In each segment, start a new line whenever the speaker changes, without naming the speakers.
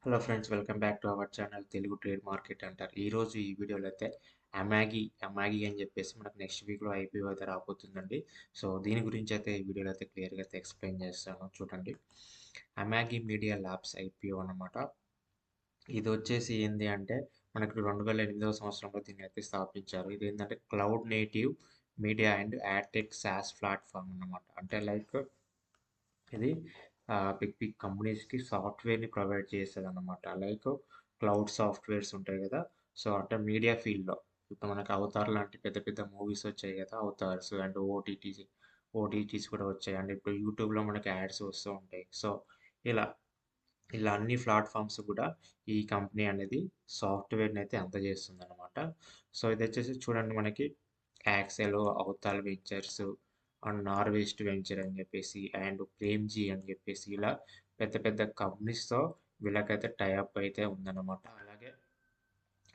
Hello friends, welcome back to our channel Telugu trade market అంటారు. ఈరోజు ఈ వీడియోలో అయితే అమాగి అని చెప్పేసి మనకు నెక్స్ట్ వీక్లో ఐపీఓ అయితే రాబోతుందండి. సో దీని గురించి అయితే ఈ వీడియోలో అయితే క్లియర్గా అయితే ఎక్స్ప్లెయిన్ చేస్తాను. చూడండి, అమాగి మీడియా ల్యాబ్స్ ఐపీఓ అన్నమాట. ఇది వచ్చేసి ఏంది అంటే మనకు 2008వ సంవత్సరంలో దీన్ని అయితే స్థాపించారు. ఇది ఏంటంటే cloud native media and ad tech SaaS platform అన్నమాట. అంటే లైక్ ఇది బిగ్ బిగ్ కంపెనీస్కి సాఫ్ట్వేర్ని ప్రొవైడ్ చేస్తుంది అన్నమాట. లైక్ క్లౌడ్ సాఫ్ట్వేర్స్ ఉంటాయి కదా. సో అంటే మీడియా ఫీల్డ్లో ఇప్పుడు మనకు అవతార్ లాంటి పెద్ద పెద్ద మూవీస్ వచ్చాయి కదా, అవతార్స్ అండ్ ఓటీటీస్ కూడా వచ్చాయి. అండ్ ఇప్పుడు యూట్యూబ్లో మనకి యాడ్స్ వస్తూ ఉంటాయి. సో ఇలా ఇలా అన్ని ప్లాట్ఫామ్స్ కూడా ఈ కంపెనీ అనేది సాఫ్ట్వేర్ని అయితే అందజేస్తుంది అనమాట. సో ఇది వచ్చేసి చూడండి, మనకి Accel, Avataar Ventures and Norwest Venture అని చెప్పేసి అండ్ ప్రేమ్జీ అని చెప్పేసి ఇలా పెద్ద పెద్ద కంపెనీస్తో వీళ్ళకైతే టైఅప్ అయితే ఉందన్నమాట. అలాగే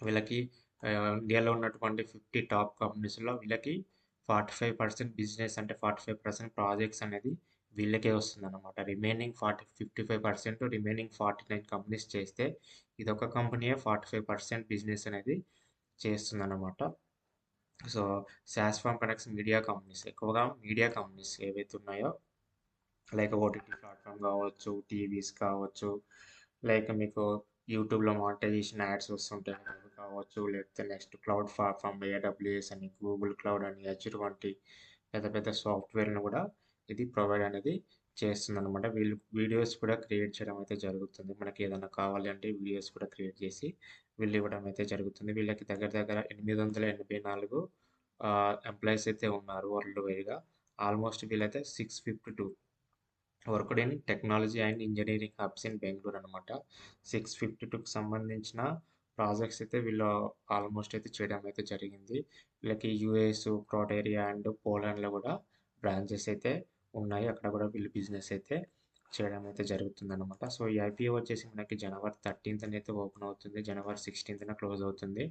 వీళ్ళకి ఇండియాలో ఉన్నటువంటి 50 టాప్ కంపెనీస్లో వీళ్ళకి 45% బిజినెస్ అంటే 45% ప్రాజెక్ట్స్ అనేది వీళ్ళకే వస్తుందన్నమాట. రిమైనింగ్ 55% రిమైనింగ్ 49 కంపెనీస్ చేస్తే ఇదొక కంపెనీయే 45% బిజినెస్ అనేది చేస్తుందన్నమాట. సో సాస్ఫామ్ కనెక్ట్స్ మీడియా కంపెనీస్, ఎక్కువగా మీడియా కంపెనీస్ ఏవైతే ఉన్నాయో లైక్ ఓటీటీ ప్లాట్ఫామ్ కావచ్చు, టీవీస్ కావచ్చు, లైక్ మీకు యూట్యూబ్లో మానిటైజేషన్ యాడ్స్ వస్తుంటాయి అవి కావచ్చు, లేకపోతే నెక్స్ట్ క్లౌడ్ ప్లాట్ఫామ్ ఏడబ్ల్యూఎస్ అని, గూగుల్ క్లౌడ్ అని, అజూర్ వంటి పెద్ద పెద్ద సాఫ్ట్వేర్ను కూడా ఇది ప్రొవైడ్ అనేది చేస్తుంది అనమాట. వీళ్ళు వీడియోస్ కూడా క్రియేట్ చేయడం అయితే జరుగుతుంది. మనకి ఏదైనా కావాలి అంటే వీడియోస్ కూడా క్రియేట్ చేసి వీళ్ళు ఇవ్వడం అయితే జరుగుతుంది. వీళ్ళకి దగ్గర దగ్గర 884 ఎంప్లాయీస్ అయితే ఉన్నారు వరల్డ్ వైడ్గా. ఆల్మోస్ట్ వీళ్ళైతే 652 worked in technology and engineering hubs in Bengaluru అనమాట. 652కి సంబంధించిన ప్రాజెక్ట్స్ అయితే వీళ్ళు ఆల్మోస్ట్ అయితే చేయడం అయితే జరిగింది. వీళ్ళకి యూఎస్, క్రోటేరియా అండ్ పోలాండ్లో కూడా బ్రాంచెస్ అయితే ఉన్నాయి. అక్కడ కూడా వీళ్ళు బిజినెస్ అయితే చేయడం అయితే జరుగుతుందన్నమాట. సో ఈ ఐపీఓ వచ్చేసి మనకి జనవరి 13th అయితే ఓపెన్ అవుతుంది, జనవరి 16th క్లోజ్ అవుతుంది.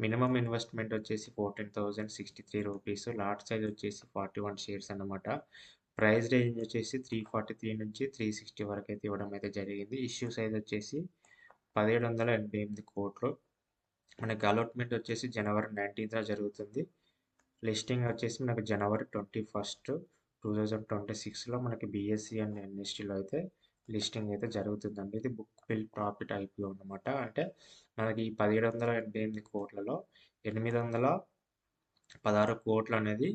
మినిమం ఇన్వెస్ట్మెంట్ వచ్చేసి 14,063 రూపీస్, లాట్ సైజ్ వచ్చేసి 41 షేర్స్ అన్నమాట. ప్రైస్ రేంజ్ వచ్చేసి 343 నుంచి 360 వరకు అయితే ఇవ్వడం అయితే జరిగింది. ఇష్యూ సైజ్ వచ్చేసి 1788 కోట్లు. మనకి అలాట్మెంట్ వచ్చేసి జనవరి 19th జరుగుతుంది. లిస్టింగ్ వచ్చేసి మనకు జనవరి 21st 2026లో మనకి బీఎస్సీ అండ్ ఎన్ఎస్టీలో అయితే లిస్టింగ్ అయితే జరుగుతుందండి. ఇది బుక్ బిల్ ప్రాఫిట్ ఐపీఓ అనమాట. అంటే మనకి ఈ 1788 కోట్లలో 816 కోట్లు అనేది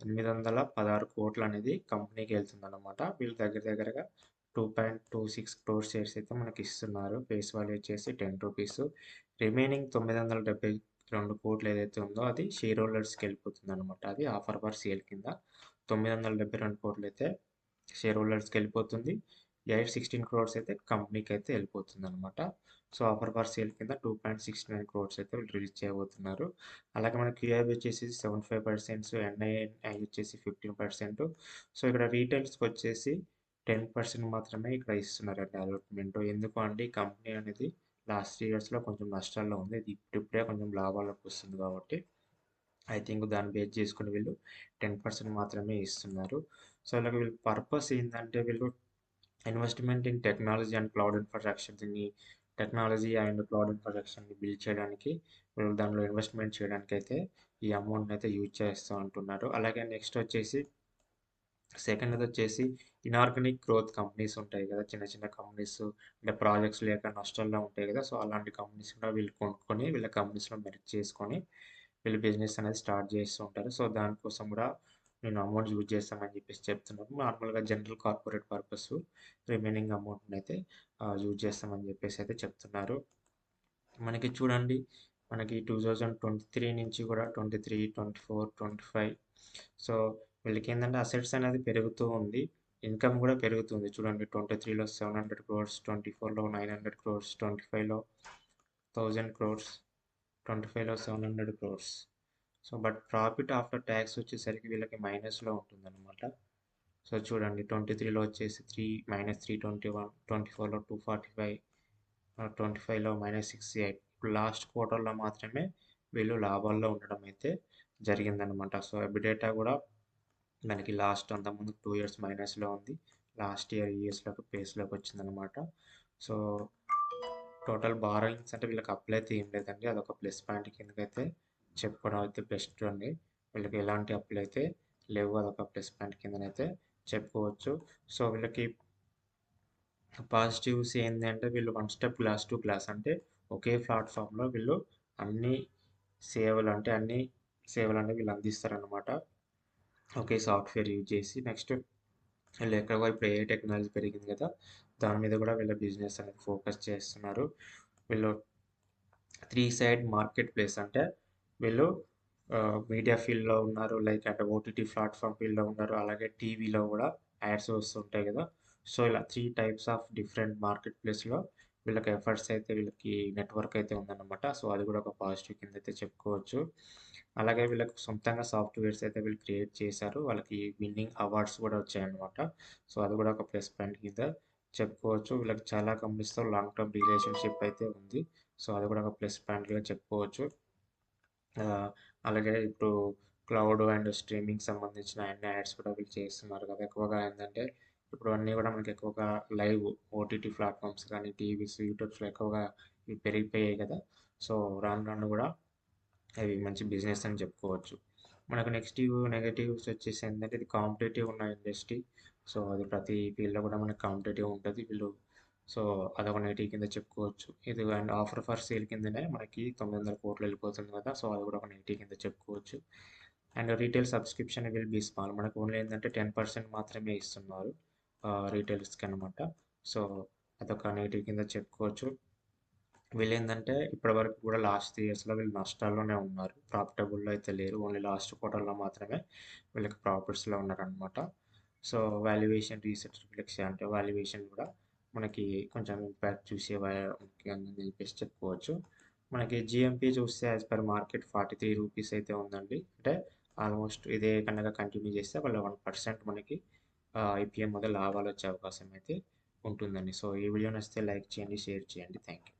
816 కోట్లు అనేది కంపెనీకి వెళ్తుందన్నమాట. వీళ్ళు దగ్గర దగ్గరగా 2.26 క్రోర్ షేర్స్ అయితే మనకి ఇస్తున్నారు. ఫేస్ వాల్యూ వచ్చేసి 10 రూపీస్. రిమైనింగ్ 972 కోట్లు ఏదైతే ఉందో అది షేర్ హోల్డర్స్కి వెళ్ళిపోతుంది అనమాట. అది ఆఫర్ ఫర్ సేల్ కింద 972 కోట్లు అయితే షేర్ హోల్డర్స్కి వెళ్ళిపోతుంది. 816 క్రోర్స్ అయితే కంపెనీకి అయితే వెళ్ళిపోతుంది అనమాట. సో ఆఫర్ ఫర్ సేల్ కింద 2.69 క్రోర్స్ అయితే వీళ్ళు రిలీజ్ చేయబోతున్నారు. అలాగే మన క్యూఐబి వచ్చేసి 75%, ఎన్ఐ వచ్చేసి 15%. సో ఇక్కడ రీటైల్స్కి వచ్చేసి 10% మాత్రమే ఇక్కడ ఇస్తున్నారండి అలాట్మెంట్. ఎందుకు అంటే ఈ కంపెనీ అనేది లాస్ట్ ఇయర్స్లో కొంచెం నష్టాల్లో ఉంది. ఇది ఇప్పుడే కొంచెం లాభాలకు వస్తుంది కాబట్టి ఐ థింక్ దాన్ని బేస్ చేసుకుని వీళ్ళు 10% మాత్రమే ఇస్తున్నారు. సో ఇలాగ వీళ్ళ పర్పస్ ఏంటంటే వీళ్ళు investment in technology and cloud infrastructure, దీన్ని టెక్నాలజీ అండ్ క్లౌడ్ ఇన్ఫ్రాస్ట్రక్చర్ని బిల్డ్ చేయడానికి వీళ్ళు దానిలో ఇన్వెస్ట్మెంట్ చేయడానికి అయితే ఈ అమౌంట్ని అయితే యూజ్ చేస్తూ అంటున్నారు. అలాగే నెక్స్ట్ వచ్చేసి సెకండ్ వచ్చేసి ఇనార్గానిక్ గ్రోత్ కంపెనీస్ ఉంటాయి కదా, చిన్న చిన్న కంపెనీస్ అంటే ప్రాజెక్ట్స్ లేక నష్టాల్లో ఉంటాయి కదా. సో అలాంటి కంపెనీస్ కూడా వీళ్ళు కొనుక్కొని వీళ్ళ కంపెనీస్లో మెర్జ్ చేసుకొని వీళ్ళు బిజినెస్ అనేది స్టార్ట్ చేస్తూ ఉంటారు. సో దానికోసం కూడా నేను అమౌంట్ యూజ్ చేస్తామని చెప్పేసి చెప్తున్నాను. నార్మల్గా జనరల్ కార్పొరేట్ పర్పస్ రిమైనింగ్ అమౌంట్ని అయితే యూజ్ చేస్తామని చెప్పేసి అయితే చెప్తున్నారు. మనకి చూడండి, మనకి 2023 నుంచి కూడా 23, 24, 25 సో వీళ్ళకి ఏంటంటే అసెట్స్ అనేది పెరుగుతూ ఉంది, ఇన్కమ్ కూడా పెరుగుతుంది. చూడండి, 23లో 700 క్రోర్స్, 24లో 900 క్రోర్స్, 25లో 1000 క్రోర్స్, 25లో 700 crores. So but profit after tax వచ్చేసరికి వీళ్ళకి మైనస్లో ఉంటుందన్నమాట. సో చూడండి, 23లో వచ్చేసి -321, 24లో 245, 25లో -68. ఇప్పుడు లాస్ట్ క్వార్టర్లో మాత్రమే వీళ్ళు లాభాల్లో ఉండడం అయితే జరిగిందనమాట. సో ఎబిడేటా కూడా మనకి లాస్ట్ అంతకుముందు 2 ఇయర్స్ మైనస్లో ఉంది. లాస్ట్ ఇయర్ యూఎస్లోకి పేస్లోకి వచ్చిందనమాట. సో టోటల్ బారోయింగ్స్ అంటే వీళ్ళకి అప్పులు అయితే ఏం లేదండి. అదొక ప్లస్ పాయింట్ కిందకైతే చెప్పుకోవడం అయితే బెస్ట్ అండి. వీళ్ళకి ఎలాంటి అప్పులు అయితే లేవు. అదొక ప్లస్ పాయింట్ కిందనైతే చెప్పుకోవచ్చు. సో వీళ్ళకి పాజిటివ్స్ ఏందంటే వీళ్ళు one step glass to glass అంటే ఒకే ప్లాట్ఫామ్‌లో వీళ్ళు అన్ని అన్ని సేవలనేవి వీళ్ళు అందిస్తారనమాట. ఒకే సాఫ్ట్‌వేర్ యూజ్ చేసి నెక్స్ట్ వీళ్ళు ఎక్కువగా ఇప్పుడు ఏఐ టెక్నాలజీ పెరిగింది కదా! దాని మీద కూడా వీళ్ళ బిజినెస్ అనేది ఫోకస్ చేస్తున్నారు. వీళ్ళు 3 సైడ్ మార్కెట్ ప్లేస్ అంటే వీళ్ళు మీడియా ఫీల్డ్‌లో ఉన్నారు. లైక్ అంటే ఓటీటీ ప్లాట్‌ఫార్మ్ ఫీల్డ్‌లో ఉన్నారు. అలాగే టీవీలో గూడా యాడ్స్ వస్తుంటాయి గదా! సో, ఇలా 3 టైప్స్ ఆఫ్ డిఫరెంట్ మార్కెట్ ప్లేస్‌లో వీళ్ళకి ఎఫర్ట్స్ అయితే వీళ్ళకి నెట్‌వర్క్ అయితే ఉందన్నమాట. సో, అది గూడా ఒక పాజిటివ్ కిందైతే చెప్పుకోవచ్చు. అలాగే వీళ్ళకి సొంతంగా సాఫ్ట్‌వేర్స్ అయితే వీళ్ళు క్రియేట్ చేశారు. వాళ్ళకి విన్నింగ్ అవార్డ్స్ గూడా వచ్చాయన్నమాట. సో, అది గూడా ఒక ప్లస్ పాయింట్ కింద చెప్పుకోవచ్చు. వీళ్ళకి చాలా కంపెనీస్‌తో లాంగ్ టర్మ్ రిలేషన్‌షిప్ అయితే ఉంది. సో, అది కూడా ఒక ప్లస్ పాయింట్‌గా చెప్పుకోవచ్చు. అలాగే ఇప్పుడు క్లౌడ్ అండ్ స్ట్రీమింగ్‌కి సంబంధించిన అన్ని యాడ్స్ కూడా వీళ్ళు చేస్తున్నారు కదా! ఎక్కువగా ఏందంటే, ఇప్పుడు అన్నీ కూడా మనకి ఎక్కువగా లైవ్ ఓటీటీ ప్లాట్‌ఫార్మ్స్ కానీ, టీవీస్, యూట్యూబ్స్‌లో ఎక్కువగా ఇవి పెరిగిపోయాయి కదా! సో, రాను రాను కూడా అవి మంచి బిజినెస్ అని చెప్పుకోవచ్చు. మనకు నెగెటివ్స్ వచ్చేసి ఏంటంటే, ఇది కాంపిటేటివ్ ఉన్న ఇండస్ట్రీ. సో, అది ప్రతి ఫీల్డ్‌లో కూడా మనకు కాంపిటేటివ్ ఉంటది. సో, అదొక నెగెటివ్ కింద చెప్పుకోవచ్చు. ఇది అండ్ ఆఫర్ ఫర్ సేల్ కిందనే మనకి 900,00,00,000 వెళ్ళిపోతుంది కదా! సో, అది కూడా ఒక నెగెటివ్ కింద చెప్పుకోవచ్చు. And retail subscription will be small. మనకు ఓన్లీ ఏందంటే 10% మాత్రమే ఇస్తున్నారు. రీటైల్స్‌కనమాట. సో, అదొక నెగెటివ్ కింద చెప్పుకోవచ్చు. వీళ్ళేందంటే ఇప్పటివరకు కూడా లాస్ట్ 3 ఇయర్స్‌లో వీళ్ళు నష్టాల్లోనే ఉన్నారు. ప్రాఫిటబుల్‌లో అయితే లేరు. ఓన్లీ లాస్ట్ క్వార్టర్‌లో మాత్రమే వీళ్ళకి ప్రాఫిట్స్‌లో ఉన్నారనమాట. సో, వాల్యుయేషన్ రీసెర్చ్ రిఫ్లెక్స్ అంటే వాల్యుయేషన్ కూడా మనకి కొంచెం ఇంపాక్ట్ ముఖ్యంగా చెప్పేసి చెప్పుకోవచ్చు. మనకి జీఎంపీ చూస్తే యాస్ పర్ మార్కెట్ రూ. 43 అయితే ఉందండి. అంటే ఆల్మోస్ట్ ఇదే కనుక కంటిన్యూ చేస్తే వాళ్ళు 1% మనకి ఐపీఎం మీద లాభాలొచ్చే అవకాశం అయితే ఉంటుందండి. సో, ఈ వీడియో నచ్చితే లైక్ చేయండి, షేర్ చేయండి. Thank you.